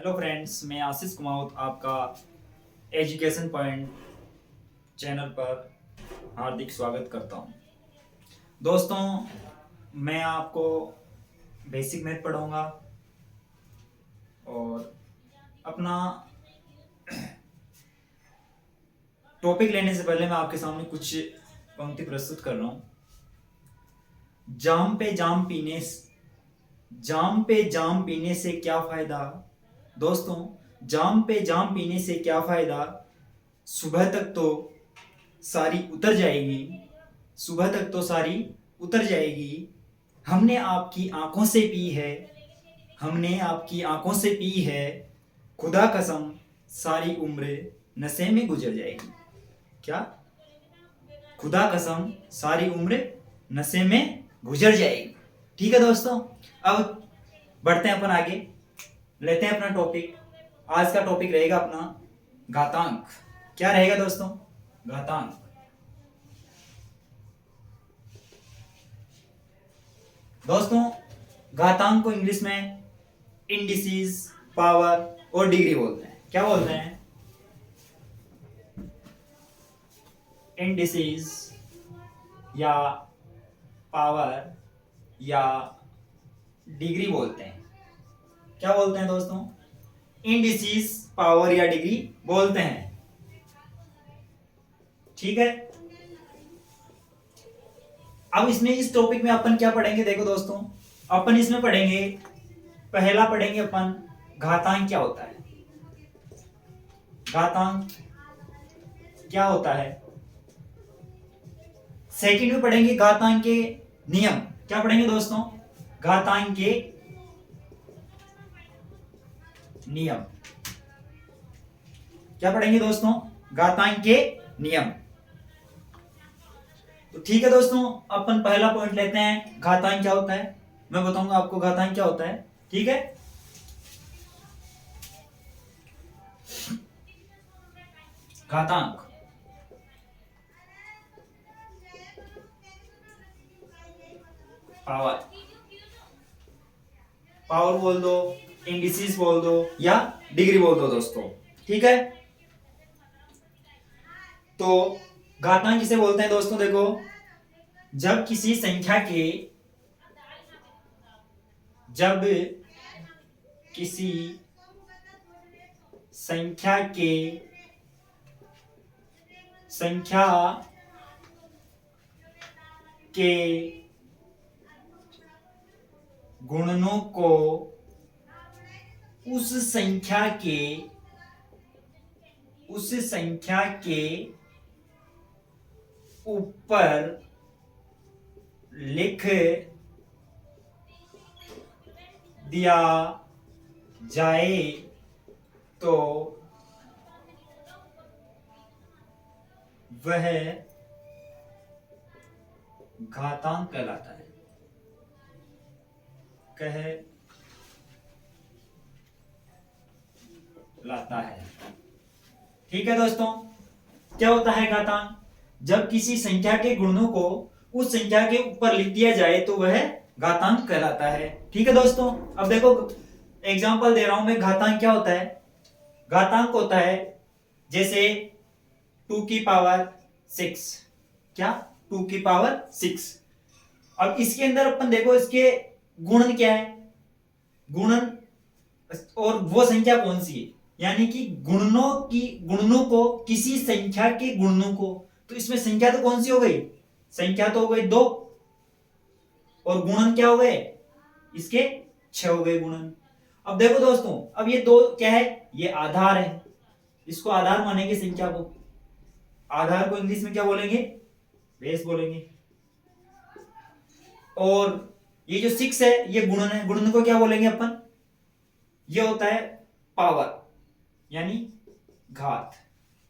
Hello friends, मैं आशीष कुमावत आपका education point channel पर हार्दिक स्वागत करता हूं। दोस्तों, मैं आपको बेसिक मैथ पढ़ाऊंगा और अपना टॉपिक लेने से पहले मैं आपके सामने कुछ पंक्ति प्रस्तुत कर रहा हूं। जाम पे जाम पीने से क्या फायदा। दोस्तों, जाम पे जाम पीने से क्या फायदा, सुबह तक तो सारी उतर जाएगी, सुबह तक तो सारी उतर जाएगी। हमने आपकी आंखों से पी है, हमने आपकी आंखों से पी है, खुदा कसम सारी उम्र नशे में गुजर जाएगी। क्या? खुदा कसम सारी उम्र नशे में गुजर जाएगी। ठीक है दोस्तों, अब बढ़ते हैं अपन आगे, लेते हैं अपना टॉपिक। आज का टॉपिक रहेगा अपना घातांक। क्या रहेगा दोस्तों? घातांक। दोस्तों, घातांक को इंग्लिश में इंडिसेस, पावर और डिग्री बोलते हैं। क्या बोलते हैं? इंडिसेस या पावर या डिग्री बोलते हैं। क्या बोलते हैं दोस्तों? इंडिसेस, पावर या डिग्री बोलते हैं। ठीक है, अब इसमें इस टॉपिक में अपन क्या पढ़ेंगे? देखो दोस्तों, अपन इसमें पढ़ेंगे, पहला पढ़ेंगे अपन घातांक क्या होता है। घातांक क्या होता है। सेकंड में पढ़ेंगे घातांक के नियम। क्या पढ़ेंगे दोस्तों? घातांक के नियम। क्या पढ़ेंगे दोस्तों? घातांक के नियम। तो ठीक है दोस्तों, अपन पहला पॉइंट लेते हैं, घातांक क्या होता है। मैं बताऊंगा आपको घातांक क्या होता है। ठीक है, घातांक पावर, पावर बोल दो, इंडिसेस बोल दो या डिग्री बोल दो दोस्तों। ठीक है, तो घातांक किसे बोलते हैं दोस्तों? देखो, जब किसी संख्या के जब किसी संख्या के संख्या के गुणनों को उस संख्या के ऊपर लिख दिया जाए तो वह घातांक कहलाता है। कहलाता है। ठीक है दोस्तों, क्या होता है घातांक? जब किसी संख्या के गुणनों को उस संख्या के ऊपर लिख दिया जाए तो वह घातांक कहलाता है। ठीक है दोस्तों, अब देखो एग्जांपल दे रहा हूं मैं। घातांक क्या होता है? घातांक होता है जैसे 2 की पावर 6। क्या? 2 की पावर 6। अब इसके अंदर अपन देखो, इसके गुणन क्या है, गुणन, और वो संख्या कौन सी है, यानी कि गुणनों को किसी संख्या के गुणनों को, तो इसमें संख्या तो कौन सी हो गई? संख्या तो हो गई 2, और गुणन क्या हो गए इसके? 6 हो गए गुणन। अब देखो दोस्तों, अब ये 2 क्या है? ये आधार है, इसको आधार मानेंगे संख्या को। आधार को इंग्लिश में क्या बोलेंगे? बेस बोलेंगे। और ये जो 6 है ये गुणन है, गुणन को क्या बोलेंगे अपन? ये होता है पावर यानी घात।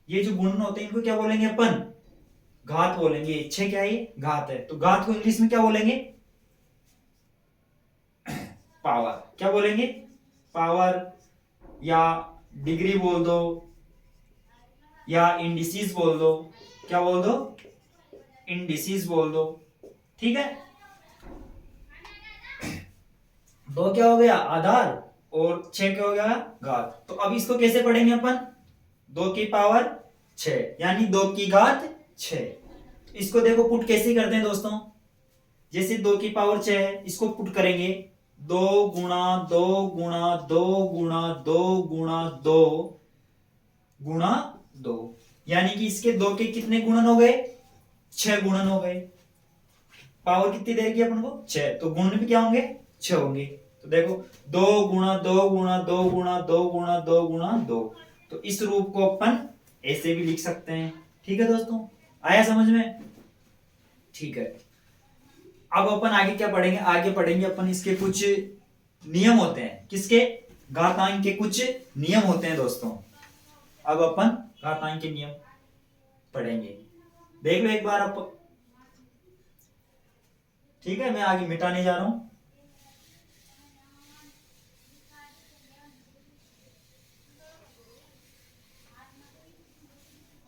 ये जो गुणन होते हैं इनको क्या बोलेंगे अपन? घात बोलेंगे। 6 क्या है? घात है। तो घात को इंग्लिश में क्या बोलेंगे? पावर। क्या बोलेंगे? पावर या डिग्री बोल दो या इंडिसेस बोल दो। क्या बोल दो? इंडिसेस बोल दो। ठीक है, 2 क्या हो गया? आधार, और 6 क्या हो गया घात। तो अब इसको कैसे पढ़ेंगे अपन, 2 की पावर 6 यानी 2 की घात 6। इसको देखो पुट कैसे करते हैं दोस्तों, जैसे 2 की पावर 6 है, इसको पुट करेंगे 2 गुणा 2 गुणा 2 गुणा 2 गुणा 2 गुणा 2, यानी कि इसके 2 के कितने गुणन हो गए, 6 गुणन हो गए। पावर कितनी देर की अपन को 6, तो गुणन भी क्या होंगे 6 होंगे। तो देखो 2 गुणा 2 गुणा 2 गुणा 2 गुणा 2 गुणा 2, तो इस रूप को अपन ऐसे भी लिख सकते हैं। ठीक है दोस्तों, आया समझ में? ठीक है, अब अपन आगे क्या पढ़ेंगे, आगे पढ़ेंगे अपन इसके कुछ नियम होते हैं, किसके, घातांक के कुछ नियम होते हैं दोस्तों। अब अपन घातांक के नियम पढ़ेंगे, देख लो एक बार आप। ठीक है, मैं आगे मिटाने जा रहा हूं।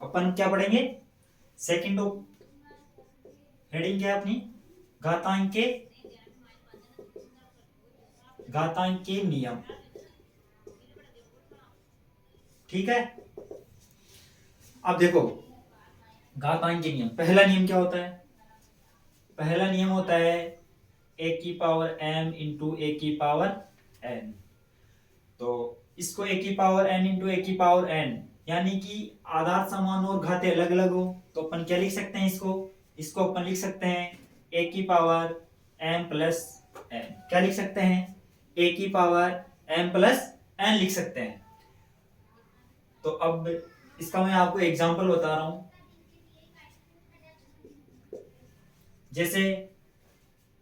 अपन क्या पढ़ेंगे, सेकंड हेडिंग क्या है अपनी, घातांक के नियम। ठीक है, अब देखो घातांक के नियम, पहला नियम क्या होता है, पहला नियम होता है a की पावर m इंटू ए की पावर n। तो इसको a की पावर n इंटू ए की पावर n, यानी कि आधार समान और घाते अलग अलग हो, तो अपन क्या लिख सकते हैं इसको अपन लिख सकते हैं a की पावर m प्लस n। क्या लिख सकते हैं, a की पावर m प्लस n लिख सकते हैं। तो अब इसका मैं आपको एग्जांपल बता रहा हूं, जैसे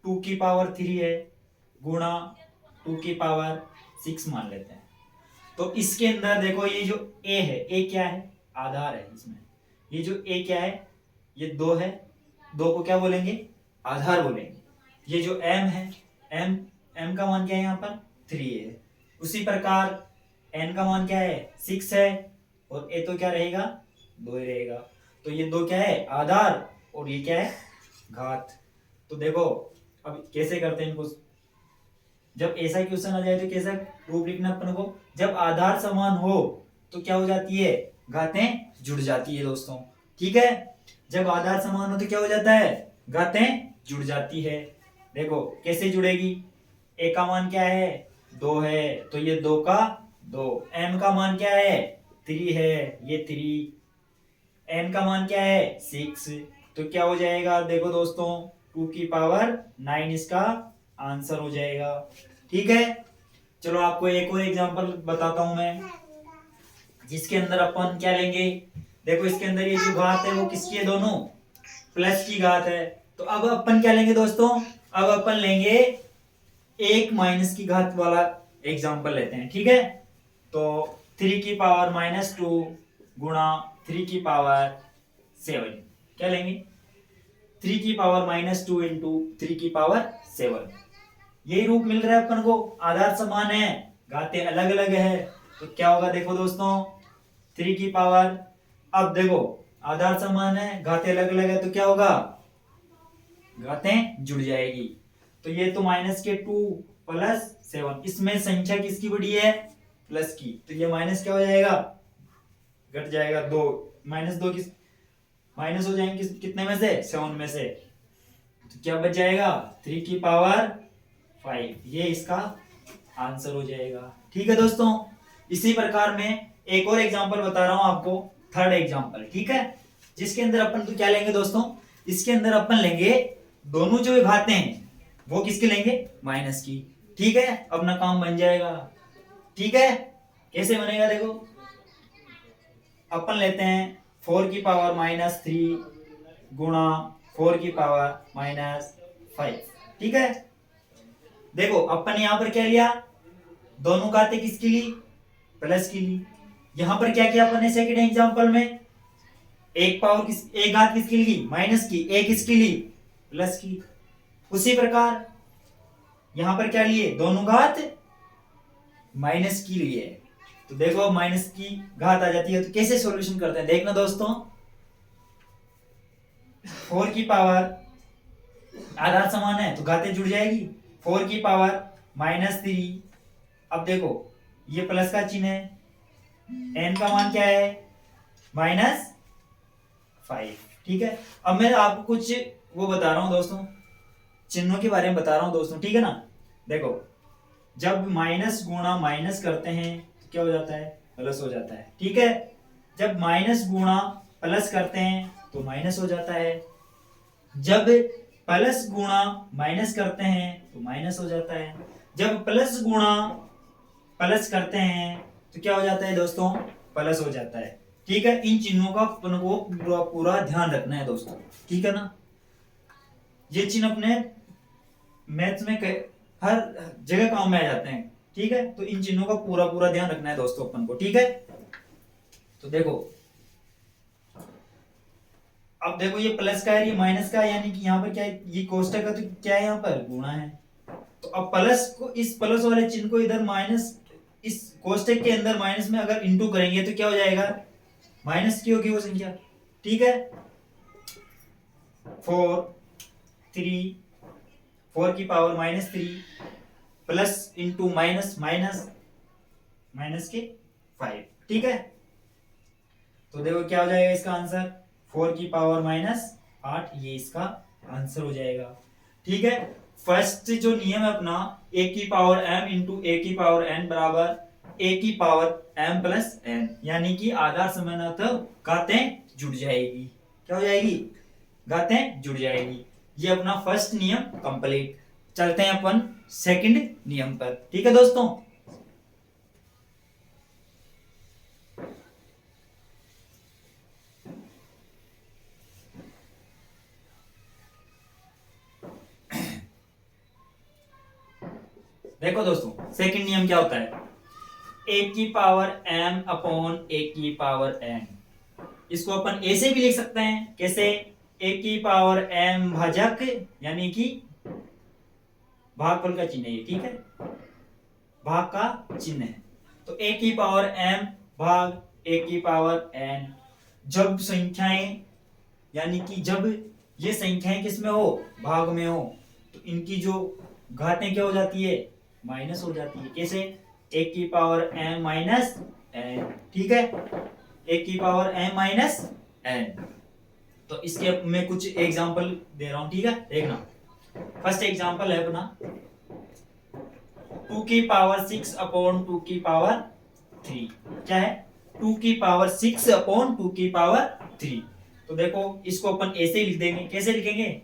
2 की पावर 3 है गुणा 2 की पावर 6 मान लेते हैं। तो इसके अंदर देखो ये जो a है, a क्या है, आधार है इसमें। ये जो a क्या है, ये 2 है, 2 को क्या बोलेंगे, आधार बोलेंगे। ये जो m है, m का मान क्या है यहाँ पर 3 है। उसी प्रकार n का मान क्या है 6 है, और a तो क्या रहेगा 2 ही रहेगा। तो ये 2 क्या है आधार, और ये क्या है घात। तो देखो अब कैसे करते हैं इनको, जब ऐसा क्वेश्चन आ जाए तो कैसा रूप लिखना अपन को, जब आधार समान हो तो क्या हो जाती है, घातें जुड़ जाती है दोस्तों। ठीक है, जब आधार समान हो तो क्या हो जाता है, घातें जुड़ जाती है। देखो कैसे जुड़ेगी, a का मान क्या है 2 है, तो ये 2 का 2, m का मान क्या है 3 है, ये 3, n का मान क्या है 6, तो क्या हो जाएगा देखो दोस्तों 2 की पावर 9 इसका आंसर हो जाएगा। ठीक है, चलो आपको एक और एग्जांपल बताता हूं मैं, जिसके अंदर अपन क्या लेंगे, देखो इसके अंदर ये जो घात है वो किसकी है, दोनों प्लस की घात है। तो अब अपन क्या लेंगे दोस्तों, अब अपन लेंगे एक माइनस की घात वाला एग्जांपल लेते हैं। ठीक है, तो 3 की पावर -2 गुणा 3 की पावर 7, क्या लेंगे 3 की पावर -2 इंटू 3 की पावर 7। यही रूप मिल रहा है अपन को, आधार समान है घाते अलग अलग है, तो क्या होगा देखो दोस्तों 3 की पावर, अब देखो आधार समान है घाते अलग अलग है, तो क्या होगा घातें जुड़ जाएगी। तो ये तो -2 प्लस 7, इसमें संख्या किसकी बड़ी है प्लस की, तो ये माइनस क्या हो जाएगा घट जाएगा 2, -2 किस माइनस हो जाएंगे कितने में से 7 में से, तो क्या बच जाएगा 3 की पावर 5, ये इसका आंसर हो जाएगा। ठीक है दोस्तों, इसी प्रकार में एक और एग्जांपल बता रहा हूं आपको, थर्ड एग्जांपल। ठीक है, जिसके अंदर अपन तो क्या लेंगे दोस्तों, इसके अंदर अपन लेंगे दोनों जो घातें हैं वो किसके लेंगे माइनस की। ठीक है, अपना काम बन जाएगा। ठीक है, कैसे बनेगा देखो, अपन लेते हैं 4 की पावर -3 गुणा 4 की पावर -5। ठीक है, देखो अपन यहां पर क्या लिया, दोनों घातें किसकी ली प्लस की ली। यहां पर क्या किया अपन ने सेकंड एग्जांपल में, एक घात किसकी ली माइनस की, एक किसकी ली प्लस की। उसी प्रकार यहां पर क्या लिए दोनों घात माइनस की लिए, तो देखो माइनस की घात आ जाती है, तो कैसे सॉल्यूशन करते हैं देखना दोस्तों, 4 की पावर आधार समान है तो घातें जुड़ जाएगी, 4 की पावर -3 अब देखो ये प्लस का चिन्ह है, n का मान क्या है -5। ठीक है, अब मैं आपको कुछ वो बता रहा हूं दोस्तों, चिन्हों के बारे में बता रहा हूं दोस्तों, ठीक है ना। देखो जब माइनस गुणा माइनस करते हैं तो क्या हो जाता है, प्लस हो जाता है। ठीक है, जब माइनस गुणा प्लस करते हैं तो माइनस हो जाता है, जब प्लस गुणा माइनस करते हैं तो माइनस हो जाता है, जब प्लस गुणा प्लस करते हैं तो क्या हो जाता है दोस्तों, प्लस हो जाता है। ठीक है, इन चिन्हों का अपन को पूरा पूरा ध्यान रखना है दोस्तों, ठीक है ना। ये चिन्ह अपने मैथ्स में हर जगह काम में आ जाते हैं। ठीक है, तो इन चिन्हों का पूरा पूरा ध्यान रखना है दोस्तों अपन को। ठीक है, तो देखो अब देखो ये प्लस का है, ये माइनस का है, यानी कि यहाँ पर क्या है, ये कोष्टक है तो क्या है, यहाँ पर गुणा है। तो अब प्लस को, इस प्लस वाले चिन्ह को इधर माइनस, इस कोष्टक के अंदर माइनस में अगर इंटू करेंगे तो क्या हो जाएगा, माइनस की होगी वो संख्या। ठीक है, 4 की power -3 plus into minus minus minus के 5। ठीक है, तो देखो क्या हो जाएगा इसका आंसर, 4 की पावर -8, ये इसका आंसर हो जाएगा। ठीक है, फर्स्ट जो नियम है अपना, a की पावर m इंटू a की पावर n बराबर a की पावर m प्लस n, यानी कि आधार समानतः घातें जुड़ जाएगी। क्या हो जाएगी, घातें जुड़ जाएगी। ये अपना फर्स्ट नियम कंप्लीट। चलते हैं अपन सेकंड नियम पर। ठीक है दोस्तों, देखो दोस्तों सेकंड नियम क्या होता है, a की पावर m अपॉन a की पावर n। इसको अपन a से भी लिख सकते हैं, कैसे, a की पावर m भाजक, यानी कि भागफल का चिन्ह है ये। ठीक है, भाग का चिन्ह है, तो a की पावर m भाग a की पावर n। जब संख्याएं, यानी कि जब ये संख्याएं किसमें हो, भाग में हो, तो इनकी जो घातें क्या हो जाती है, माइनस हो जाती है। कैसे, a की पावर m माइनस n। ठीक है, a की पावर m माइनस n। तो इसके मैं कुछ एग्जांपल दे रहा हूं। ठीक है, देखना, फर्स्ट एग्जांपल है अपना 2 की पावर 6 अपॉन 2 की पावर 3। क्या है, 2 की पावर 6 अपॉन 2 की पावर 3। तो देखो इसको अपन ऐसे ही लिख देंगे, कैसे लिखेंगे,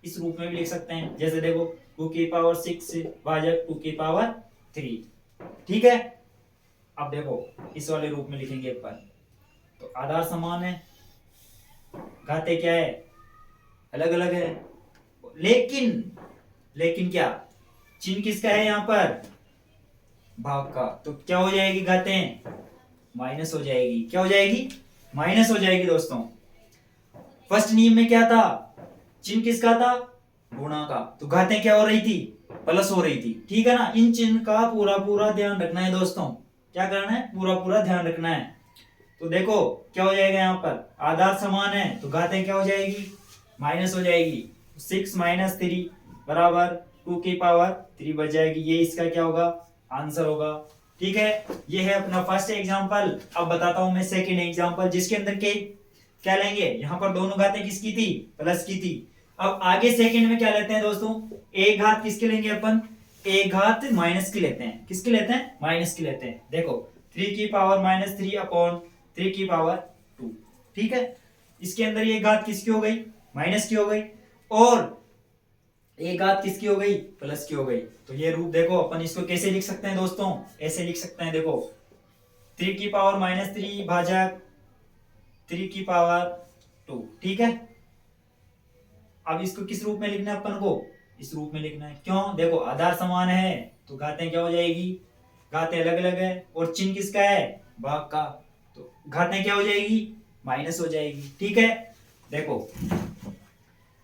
इस रूप में भी लिख सकते हैं, जैसे देखो 2 की पावर 6 भाजक 2 की पावर 3। ठीक है, अब देखो इस वाले रूप में लिखेंगे अपन, तो आधार समान है, घाते क्या है, अलग अलग है, लेकिन क्या, चिन्ह किसका है यहाँ पर, भाग का, तो क्या हो जाएगी, घातें माइनस हो जाएगी। क्या हो जाएगी, माइनस हो जाएगी दोस्तों। फर्स्ट नियम में क्या था, चिन्ह किसका था, गुणा का, तो घातें क्या हो रही थी, प्लस हो रही थी। ठीक है ना, इन चिन्ह का पूरा पूरा ध्यान रखना है दोस्तों, क्या करना है, पूरा पूरा ध्यान रखना है। तो देखो क्या हो जाएगा, यहाँ पर आधार समान है तो घातें क्या हो जाएगी, माइनस हो जाएगी। 6 माइनस 3 बराबर 2 की पावर 3 बच जाएगी, ये इसका क्या होगा, आंसर होगा। ठीक है, ये है अपना फर्स्ट एग्जांपल। अब बताता हूं मैं सेकंड एग्जांपल, जिसके अंदर के क्या लेंगे, यहाँ पर दोनों घातें किसकी थी, प्लस की थी। अब आगे सेकंड में क्या लेते हैं दोस्तों, एक घात किसके लेंगे अपन, एक घात माइनस की लेते हैं। किसकी लेते हैं, माइनस की लेते हैं। देखो 3 की पावर -3 अपॉन 3 की पावर 2। ठीक है, इसके अंदर ये घात किसकी हो गई, माइनस की हो गई, और एक घात किसकी हो गई, प्लस की हो गई। तो ये रूप देखो अपन इसको कैसे लिख सकते हैं दोस्तों, ऐसे लिख सकते हैं, देखो 3 की पावर -3 भाजक 3 की पावर 2। ठीक है, अब इसको किस रूप में लिखना है अपन को, इस रूप में लिखना है। क्यों, देखो आधार समान है तो घातें क्या हो जाएगी, घातें अलग अलग है, और चिन्ह किसका है, भाग का, तो घातें क्या हो जाएगी, माइनस हो जाएगी। ठीक है, देखो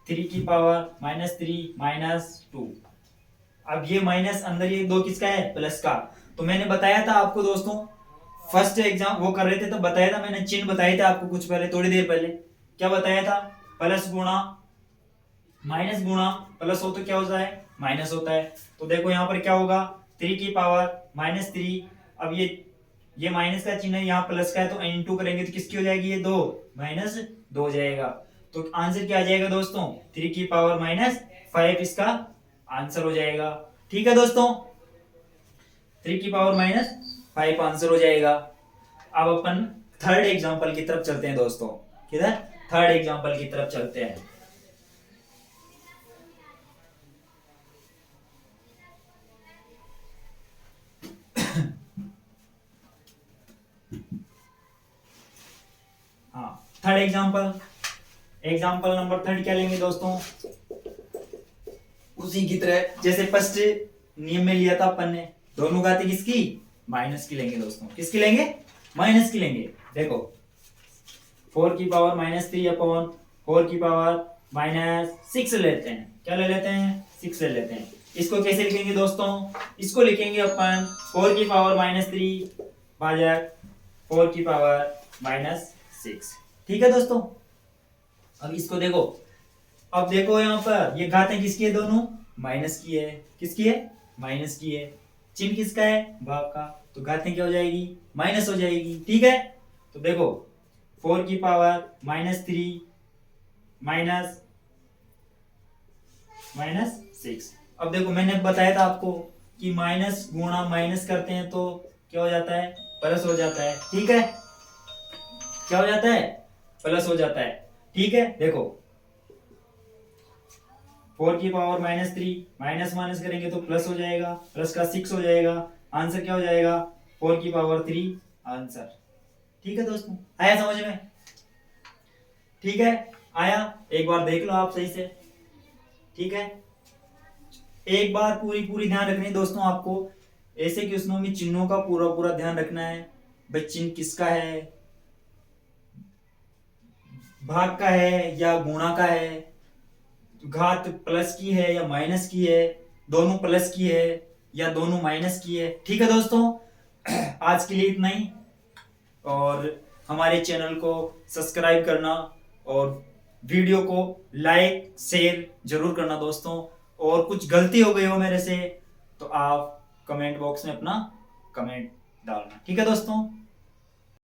3 की पावर -3 -2, अब ये माइनस अंदर ये 2 किसका है, प्लस का। तो मैंने बताया था आपको दोस्तों, फर्स्ट एग्जाम वो कर रहे थे तो बताया था मैंने, चिन्ह बताए थे आपको कुछ पहले, थोड़ी देर पहले। क्या बताया था, प्लस गुणा माइनस गुणा प्लस हो तो क्या होता है, माइनस होता है। तो देखो यहाँ पर क्या होगा, 3 की पावर -3। अब ये माइनस का चिन्ह यहाँ प्लस का है, तो इंटू करेंगे तो किसकी हो जाएगी, ये 2 -2 हो जाएगा। तो आंसर क्या आ जाएगा दोस्तों, 3 की पावर -5 इसका आंसर हो जाएगा। ठीक है दोस्तों, 3 की पावर -5 आंसर हो जाएगा। अब अपन थर्ड एग्जांपल की तरफ चलते हैं दोस्तों। किधर, थर्ड एग्जांपल की तरफ चलते हैं। हाँ, थर्ड एग्जांपल नंबर थर्ड क्या लेंगे दोस्तों, उसी की तरह जैसे फर्स्ट नियम में लिया था अपन ने, दोनों घातें किसकी, माइनस की लेंगे दोस्तों। किसकी लेंगे, माइनस की लेंगे। देखो 4 की पावर -3 अपॉन 4 की पावर -6 लेते हैं। क्या ले लेते हैं, 6 ले लेते हैं। इसको कैसे लिखेंगे दोस्तों, इसको लिखेंगे अपन 4 की पावर -3 भाजक 4 की पावर -6। ठीक है दोस्तों, अब इसको देखो, अब देखो यहाँ पर ये घातें किसकी है, दोनों माइनस की है। किसकी है, माइनस की है। चिन्ह किसका है, भाग का, तो घातें क्या हो जाएगी, माइनस हो जाएगी। ठीक है, तो देखो 4 की पावर -3 -6। अब देखो मैंने बताया था आपको कि माइनस गुणा माइनस करते हैं तो क्या हो जाता है, प्लस हो जाता है। ठीक है, क्या हो जाता है, प्लस हो जाता है। ठीक है, देखो 4 की पावर -3 माइनस माइनस करेंगे तो प्लस हो जाएगा, प्लस का 6 हो जाएगा। आंसर क्या हो जाएगा, 4 की पावर 3 आंसर। ठीक है दोस्तों, आया समझ में, ठीक है, आया, एक बार देख लो आप सही से। ठीक है, एक बार पूरी ध्यान रखनी है दोस्तों आपको, ऐसे क्वेश्चनों में चिन्हों का पूरा ध्यान रखना है। भाई चिन्ह किसका है, भाग का है या गुणा का है, घात प्लस की है या माइनस की है, दोनों प्लस की है या दोनों माइनस की है। ठीक है दोस्तों, आज के लिए इतना ही, और हमारे चैनल को सब्सक्राइब करना और वीडियो को लाइक शेयर जरूर करना दोस्तों। और कुछ गलती हो गई हो मेरे से तो आप कमेंट बॉक्स में अपना कमेंट डालना। ठीक है दोस्तों।